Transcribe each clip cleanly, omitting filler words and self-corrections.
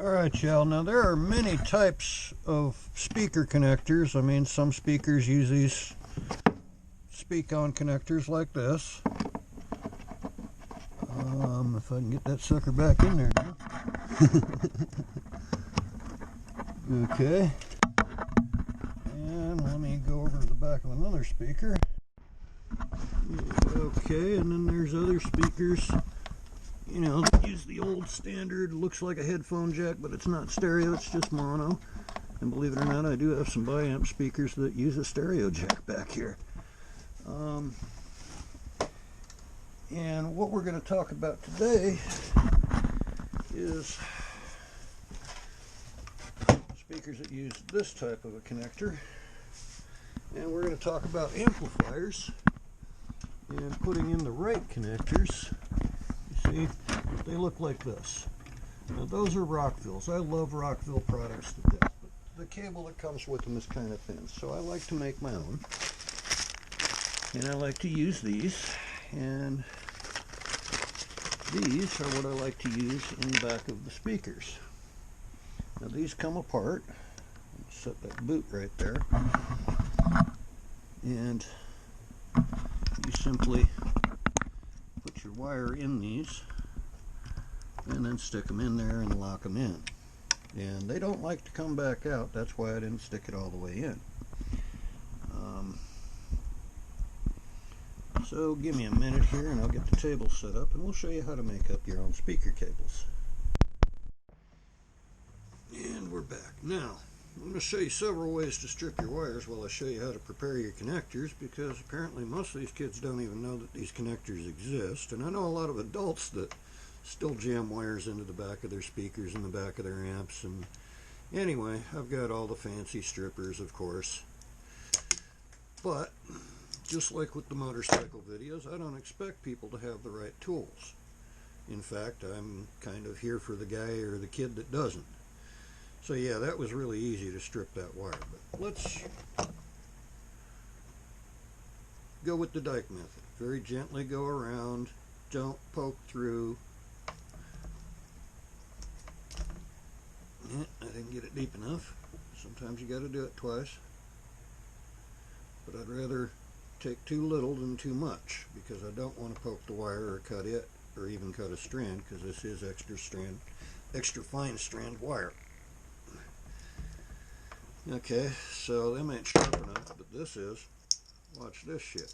Alright, y'all, now there are many types of speaker connectors. I mean, some speakers use these speak-on connectors like this. If I can get that sucker back in there now. Okay. And let me go over to the back of another speaker. Okay, and then there's other speakers, you know, use the old standard, looks like a headphone jack, but it's not stereo, it's just mono. And believe it or not, I do have some biamp speakers that use a stereo jack back here. And what we're going to talk about today is speakers that use this type of a connector. And we're going to talk about amplifiers and putting in the right connectors. You see, they look like this. Now those are Rockvilles. I love Rockville products to death, but the cable that comes with them is kind of thin, so I like to make my own. And I like to use these, and these are what I like to use in the back of the speakers. Now these come apart. Set that boot right there, and you simply put your wire in these and then stick them in there and lock them in. And they don't like to come back out. That's why I didn't stick it all the way in. So give me a minute here and I'll get the table set up and we'll show you how to make up your own speaker cables. And we're back. Now I'm going to show you several ways to strip your wires while I show you how to prepare your connectors, because apparently most of these kids don't even know that these connectors exist. And I know a lot of adults that still jam wires into the back of their speakers and the back of their amps. And anyway, I've got all the fancy strippers, of course. But just like with the motorcycle videos, I don't expect people to have the right tools. In fact, I'm kind of here for the guy or the kid that doesn't. So yeah, that was really easy to strip that wire, but let's go with the Dyke method. Very gently go around, don't poke through. I didn't get it deep enough. Sometimes you got to do it twice. But I'd rather take too little than too much, because I don't want to poke the wire or cut it, or even cut a strand, because this is extra fine strand wire. Okay, so them ain't sharp enough, but this is. Watch this shit.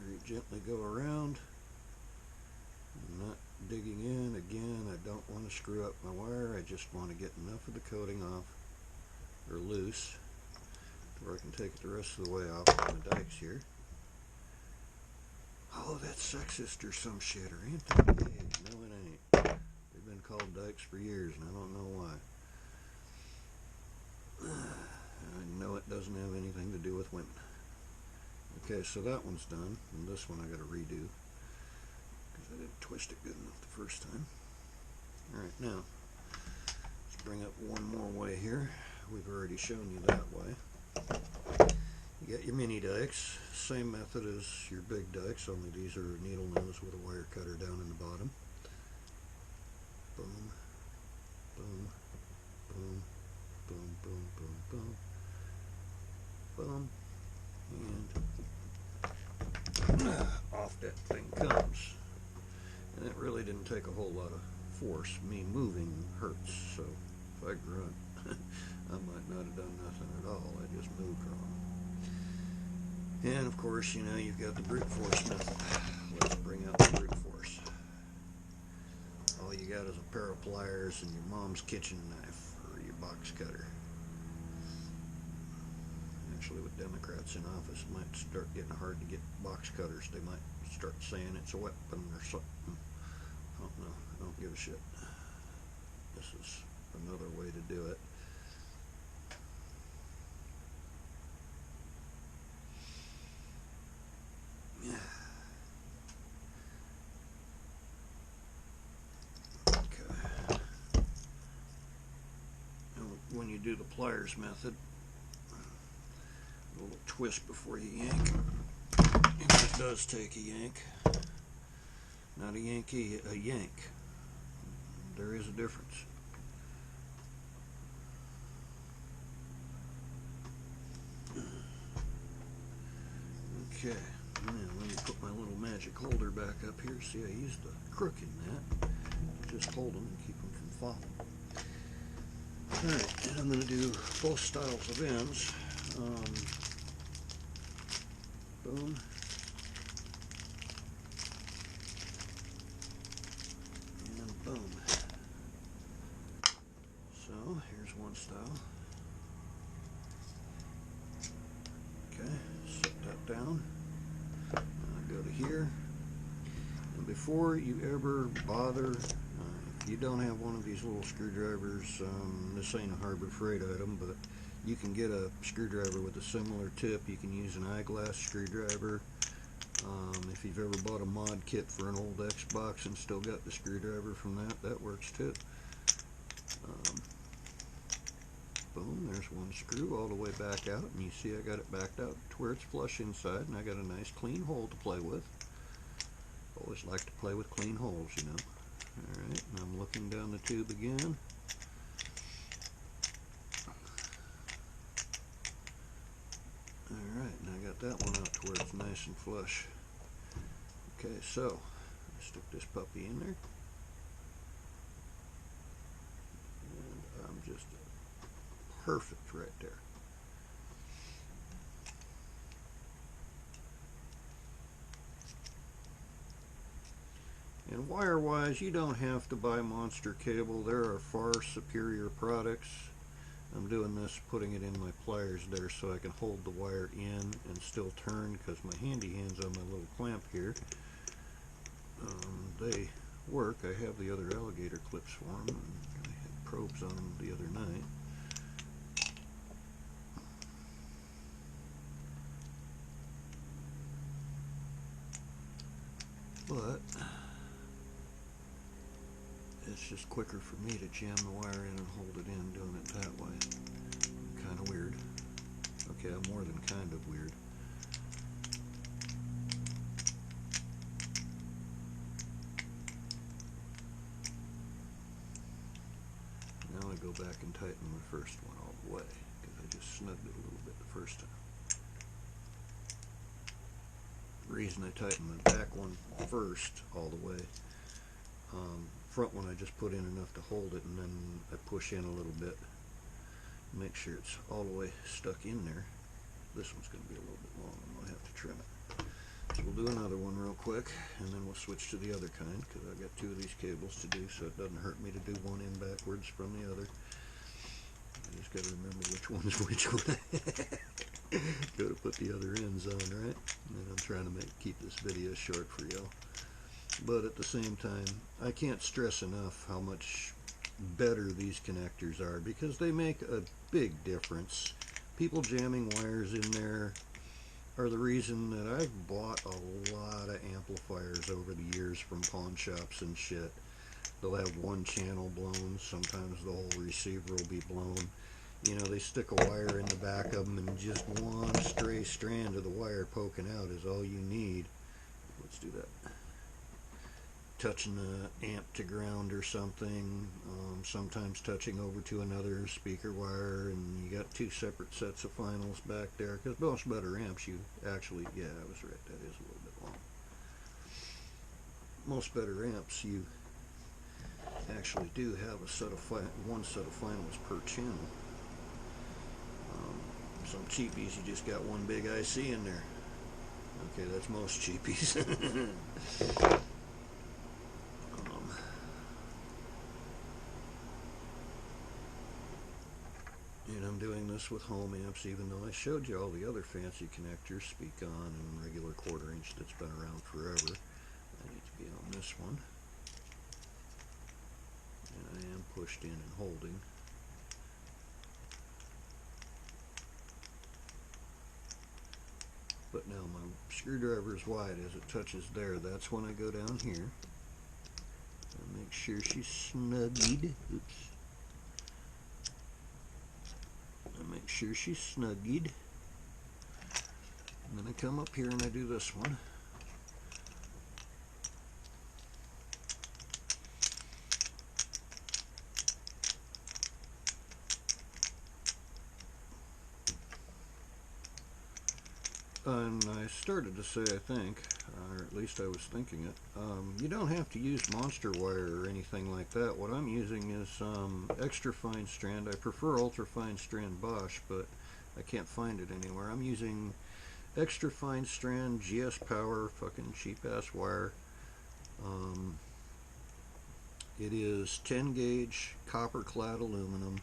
Very gently go around. I'm not digging in. Again, I don't want to screw up my wire. I just want to get enough of the coating off, or loose, to where I can take it the rest of the way off with my dikes here. Oh, that's sexist or some shit, or ain't that gay? No, it ain't. They've been called dykes for years, and I don't know why. I know it doesn't have anything to do with women. Okay, so that one's done, and this one I got to redo, because I didn't twist it good enough the first time. Alright, now, let's bring up one more way here. We've already shown you that way. You got your mini dikes, same method as your big dikes, only these are needle nose with a wire cutter down in the bottom. Boom, boom, boom, boom, boom, boom, boom, boom, and off that thing comes. And it really didn't take a whole lot of force. Me moving hurts, so if I grunt, I might not have done nothing at all. I just moved wrong. And of course, you know, you've got the brute force method. Let's bring out the brute force. All you got is a pair of pliers and your mom's kitchen knife or your box cutter. Actually, with Democrats in office, it might start getting hard to get box cutters. They might start saying it's a weapon or something. I don't know. I don't give a shit. This is another way to do it. When you do the pliers method, a little twist before you yank. You have does take a yank. Not a Yankee, a yank. There is a difference. Okay, now let me put my little magic holder back up here. See, I used the crook in that. Just hold them and keep them from falling. Alright, and I'm going to do both styles of ends. Boom. And boom. So, here's one style. Okay, set that down. Now I go to here. And before you ever bother, if you don't have one of these little screwdrivers, this ain't a Harbor Freight item, but you can get a screwdriver with a similar tip. You can use an eyeglass screwdriver. If you've ever bought a mod kit for an old Xbox and still got the screwdriver from that, that works too. Boom, there's one screw all the way back out, and you see I got it backed out to where it's flush inside, and I got a nice clean hole to play with. Always like to play with clean holes, you know. Alright, and I'm looking down the tube again. Alright, and I got that one out to where it's nice and flush. Okay, so I stick this puppy in there. And I'm just perfect right there. And wire-wise, you don't have to buy Monster cable. There are far superior products. I'm doing this, putting it in my pliers there so I can hold the wire in and still turn, because my handy hand's on my little clamp here. They work. I have the other alligator clips for them, and I had probes on them the other night. But it's just quicker for me to jam the wire in and hold it in doing it that way. Kind of weird. Okay, I'm more than kind of weird. Now I go back and tighten my first one all the way, because I just snugged it a little bit the first time. The reason I tighten my back one first all the way, front one I just put in enough to hold it, and then I push in a little bit, make sure it's all the way stuck in there. This one's going to be a little bit long, I'm going to have to trim it. So we'll do another one real quick, and then we'll switch to the other kind, because I've got two of these cables to do, so it doesn't hurt me to do one end backwards from the other. I just got to remember which one's which one. Got to put the other ends on, right? And I'm trying to keep this video short for y'all. But at the same time, I can't stress enough how much better these connectors are, because they make a big difference. People jamming wires in there are the reason that I've bought a lot of amplifiers over the years from pawn shops and shit. They'll have one channel blown, sometimes the whole receiver will be blown. You know, they stick a wire in the back of them, and just one stray strand of the wire poking out is all you need. Let's do that. Touching the amp to ground or something, sometimes touching over to another speaker wire, and you got two separate sets of finals back there, because most better amps you actually, yeah, I was right, that is a little bit long. Most better amps you actually do have a set of one set of finals per channel. Some cheapies, you just got one big IC in there. Okay, that's most cheapies. And I'm doing this with home amps, even though I showed you all the other fancy connectors, Speakon and regular 1/4 inch that's been around forever. I need to be on this one. And I am pushed in and holding. But now my screwdriver is wide. As it touches there, that's when I go down here and make sure she's snuggied. Oops. And make sure she's snuggied. And then I come up here and I do this one. and I started to say, I think, or at least I was thinking it, you don't have to use monster wire or anything like that. What I'm using is extra fine strand. I prefer ultra fine strand Bosch, but I can't find it anywhere. I'm using extra fine strand GS Power, fucking cheap ass wire. It is 10 gauge copper clad aluminum.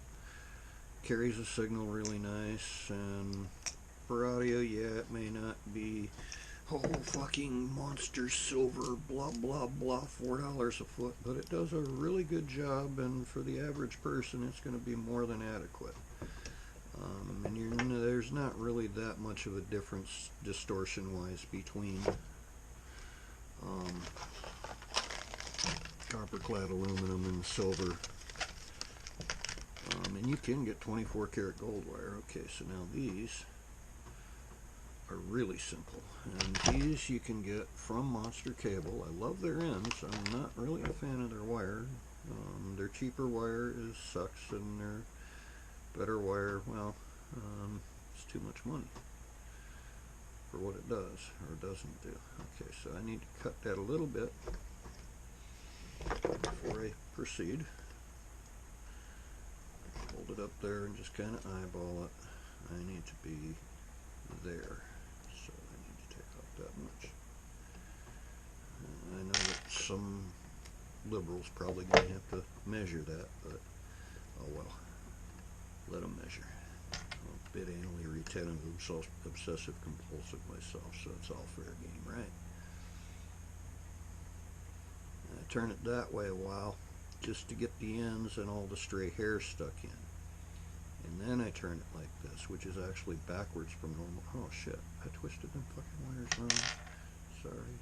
Carries a signal really nice, and for audio, yeah, it may not be fucking monster silver blah blah blah $4 a foot, but it does a really good job, and for the average person it's going to be more than adequate. And there's not really that much of a difference distortion wise between copper clad aluminum and silver. And you can get 24 karat gold wire. Okay, so now these are really simple, and these you can get from Monster Cable. I love their ends. I'm not really a fan of their wire. Their cheaper wire sucks, and their better wire, well, it's too much money for what it does or doesn't do. Okay, so I need to cut that a little bit before I proceed. Hold it up there and just kind of eyeball it. I need to be there, so I need to take off that much. I know that some liberals probably going to have to measure that, but oh well, let them measure. I'm a bit anally retentive, obsessive compulsive myself, so it's all fair game, right? And I turn it that way a while just to get the ends and all the stray hair stuck in. And then I turn it like this, which is actually backwards from normal. Oh shit, I twisted them fucking wires wrong. Sorry.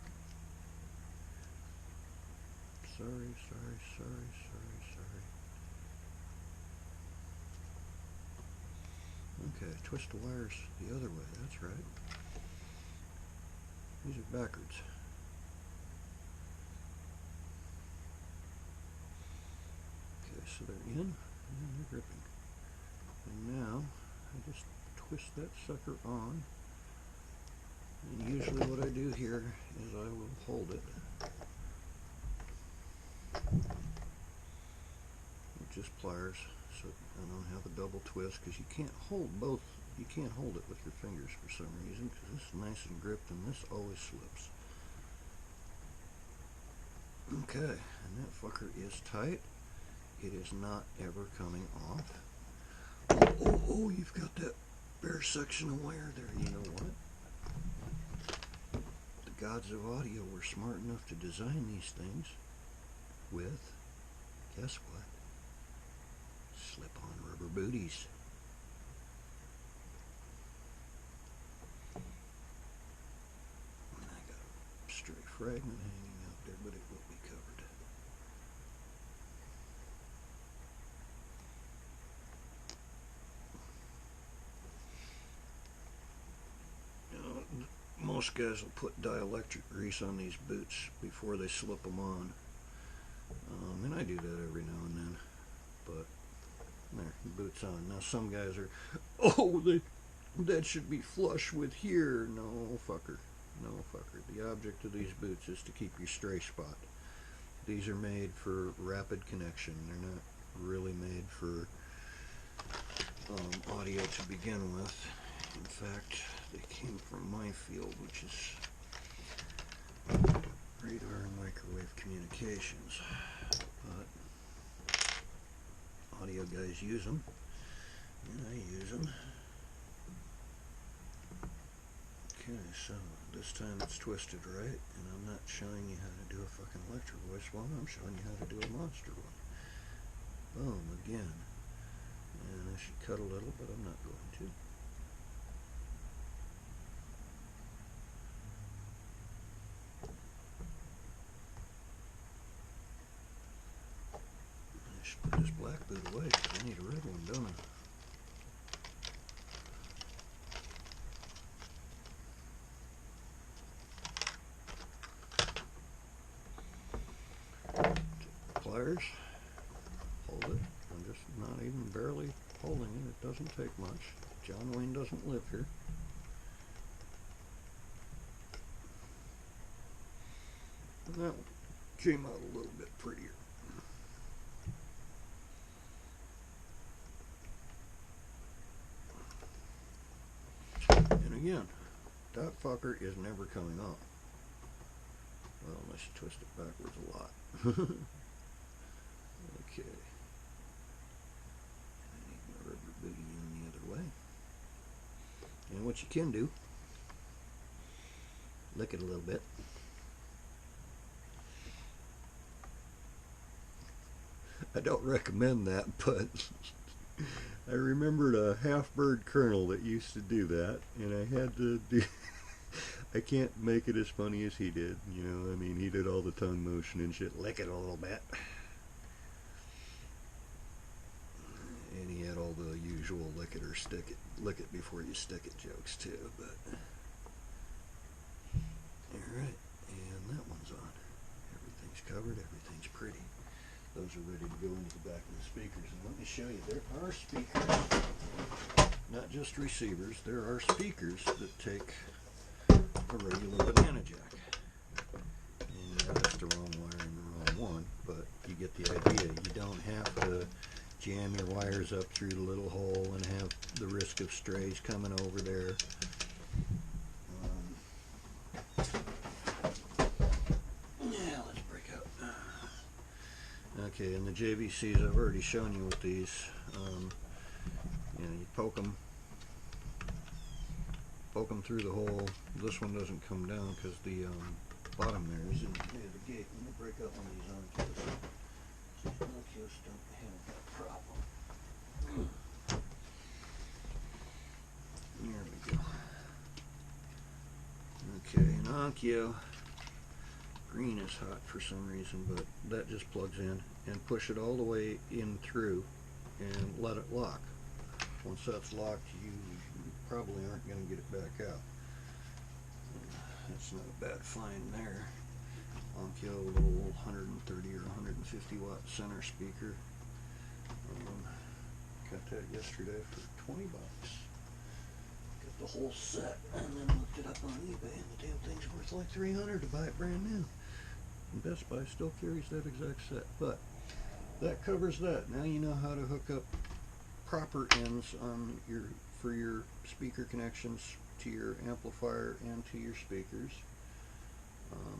Sorry. Okay, twist the wires the other way, that's right. These are backwards. Okay, so they're in, and they're gripping. And now, I just twist that sucker on. And usually what I do here is I will hold it with just pliers, so I don't have a double twist, because you can't hold both. You can't hold it with your fingers for some reason, because this is nice and gripped, and this always slips. Okay, and that fucker is tight. It is not ever coming off. Oh, you've got that bare section of wire there. You know what? The gods of audio were smart enough to design these things with, guess what? Slip-on rubber booties. And I got a stray fragment hanging out there, but it will be covered. Most guys will put dielectric grease on these boots before they slip them on. And I do that every now and then. But, there, the boot's on. Now some guys are, that should be flush with here. No, fucker. No, fucker. The object of these boots is to keep your stray spot. These are made for rapid connection. They're not really made for audio to begin with. In fact, they came from my field, which is radar and microwave communications. But audio guys use them, and I use them. Okay, so this time it's twisted right, and I'm not showing you how to do a fucking electro voice one. I'm showing you how to do a monster one. Boom, again. And I should cut a little, but I'm not going to. I should put this black boot away, because I need a red one, don't I? Pliers, hold it. I'm just not even barely holding it. It doesn't take much. John Wayne doesn't live here. That came out a little bit prettier. And again, that fucker is never coming off. Well, unless you twist it backwards a lot. Okay. I need my rubber booty in the other way. And what you can do, lick it a little bit. I don't recommend that, but I remembered a half-bird colonel that used to do that, and I had to do. I can't make it as funny as he did, you know. I mean, he did all the tongue motion and shit. Lick it a little bit, and he had all the usual lick it or stick it, lick it before you stick it jokes too. But all right, and that one's on. Everything's covered. Everything's pretty. Those are ready to go into the back of the speakers. And let me show you, there are speakers, not just receivers. There are speakers that take a regular banana jack. And that's the wrong wire and the wrong one, but you get the idea. You don't have to jam your wires up through the little hole and have the risk of strays coming over there. Yeah, let's break out. Okay, and the JVCs, I've already shown you with these. You know, you poke them through the hole. This one doesn't come down because the bottom there is in near the gate. Let me break out one of these Onkios. Onkios don't have that problem. There we go. Okay, an Onkyo. Green is hot for some reason, but that just plugs in, and push it all the way in through and let it lock. Once that's locked, you probably aren't going to get it back out. That's not a bad find there. Onkyo, little 130 or 150 watt center speaker. Got that yesterday for 20 bucks. Got the whole set, and then looked it up on eBay, and the damn thing's worth like $300 to buy it brand new. And Best Buy still carries that exact set, but that covers that. Now you know how to hook up proper ends on for your speaker connections to your amplifier and to your speakers.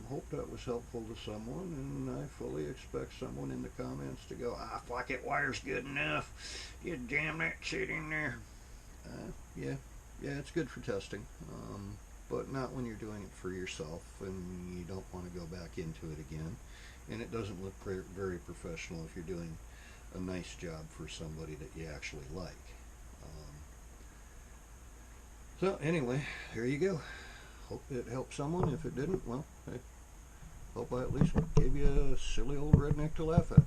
Hope that was helpful to someone, and I fully expect someone in the comments to go, "Ah, fuck it, wire's good enough. You jam that shit in there." Yeah, it's good for testing, but not when you're doing it for yourself and you don't want to go back into it again. And it doesn't look very professional if you're doing a nice job for somebody that you actually like. So anyway, there you go. Hope it helped someone. If it didn't, well, hey, hope I at least gave you a silly old redneck to laugh at.